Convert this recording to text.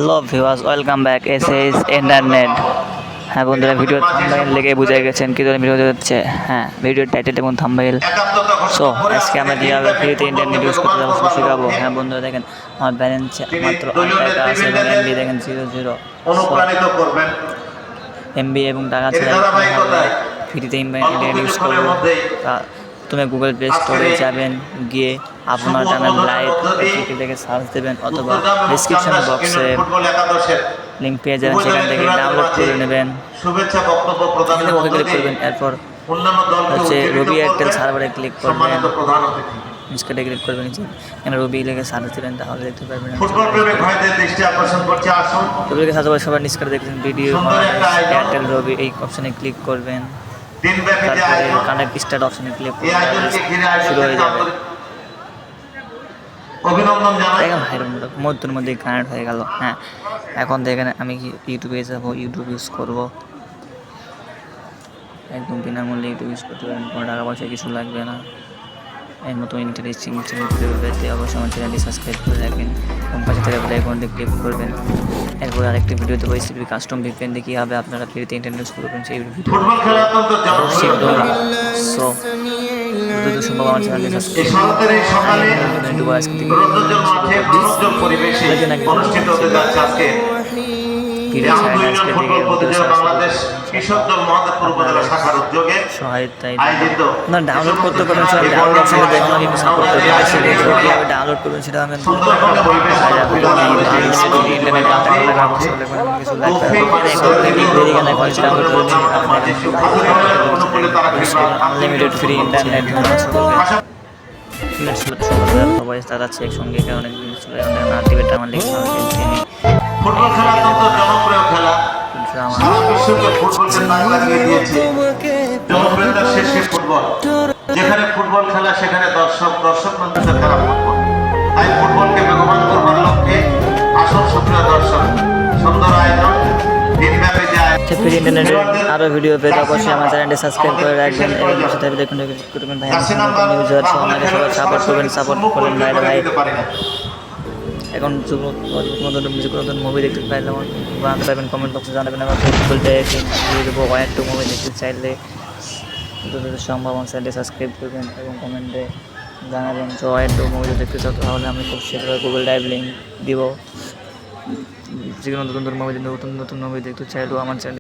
Hello viewers, welcome back. SS internet. হ্যাঁ বন্ধুরা, video thumbnail দেখে বুঝে গেছেন কী ধরনের ভিডিও হচ্ছে। হ্যাঁ, ভিডিওর টাইটেল এবং থাম্বনেল। সো আজকে আমরা কীভাবে ফ্রিতে ইন্টারনেট ইউজ করতে যাবো সেটা শেখাবো। হ্যাঁ বন্ধুরা, দেখেন আমার ব্যালেন্স মাত্র 8 টাকা আছে এবং এমবি দেখেন 00। এমবি এবং টাকা ছাড়া ফ্রিতে ইন্টারনেট ইউজ করবো। তুমি গুগল প্লে স্টোরে যাবেন, গিয়ে আপনার টানা লাইট দেখে সার্চ দেবেন অথবা ডিসক্রিপশন বক্সে লিঙ্ক পেয়ে যাবেন, সেখান থেকে ডাউনলোড করে নেবেন। ওকে ক্লিক করবেন, এরপর হচ্ছে রবি এয়ারটেল সার্ভারে ক্লিক করবেন, নিচকাটে ক্লিক করবেন, নিচে এখানে রবি লেগে সার্চ দেবেন, তাহলে দেখতে পারবেন। রবিকে সার্চ করে সবার নিচকাটে দেখবেন ভিডিও এয়ারটেল রবি, এই অপশানে ক্লিক করবেন। তারপরে কানেক্ট স্টার্ট অপশানে ক্লিক করবেন, শুরু হয়ে যাবে। দেখেন ভাই মধ্যের মধ্যে কানেক্ট হয়ে গেল। হ্যাঁ, এখন দেখেন আমি ইউটিউবে যাবো, ইউটিউব ইউজ করবো একদম বিনামূল্যে। ইউটিউব ইউজ করতে পারেন, কোনো টাকা পয়সা কিছু লাগবে না। এর মতো ইন্টারেস্টিং ভিডিও পেতে অবশ্যই আমার চ্যানেলটি সাবস্ক্রাইব করে রাখবেন এবং পাশে থাকা বেল আইকনটি ক্লিক করবেন। এরপর আরেকটি ভিডিও দেবো এসিপি কাস্টম ভিপিএন দিয়ে কীভাবে আপনারা ফ্রিতে ইন্টারনেট ইউজ করবেন সেই ভিডিও শীঘ্রই। সো দ্রুত সম্ভব আমার চ্যানেলটি সাবস্ক্রাইব ডাউনলোড করতে পারবেন। ডাউনলোড অপশনে দেখুন, আমি সাপোর্ট করতে কীভাবে ডাউনলোড করবেন সেটা আমি কিছু আনলিমিটেড ফ্রি ইন্টারনেট সবাই তাকাচ্ছে একসঙ্গে, অনেক দিন চলে টিভিটা আমার লেগে ফুটবল খেলা অত্যন্ত জনপ্রিয় খেলা। সারা বিশ্বকে ফুটবলকে নাক লাগিয়ে দিয়েছে। জনপ্রিয়তার শেষে ফুটবল, যেখানে ফুটবল খেলা সেখানে দর্শক মন্ত্রিত খেলা ফুটবল। তাই ফুটবলকে বেগবান করবার লক্ষ্যে আসল সক্রিয় দর্শক, সুন্দর আয়োজন, দিনব্যাপী যায়। ফ্রি ইন্টারনেটের আরও ভিডিও পেতে অবশ্যই আমার চ্যানেলটি সাবস্ক্রাইব করে রাখবেন এবং পাশে থাকবে দেখুন করবেন। ভাই নিউজার আমাকে সবাই সাপোর্ট করবেন ভাই। এখন নতুন মুভি দেখতে পাইলে বানাতে পারবেন, কমেন্ট বক্সে জানাবেন। আমার গুগলটা দিয়ে দেবো। একটু মুভি দেখতে চাইলে যত সম্ভব আমার চ্যানেলটি সাবস্ক্রাইব করবেন এবং কমেন্টে জানাবেন। তো একটু মুভি দেখতে চাও তাহলে আমি খুব শীঘ্রই গুগল ড্রাইভ লিঙ্ক দিব। যেগুলো নতুন মুভি দেখতে চাইলেও আমার চ্যানেল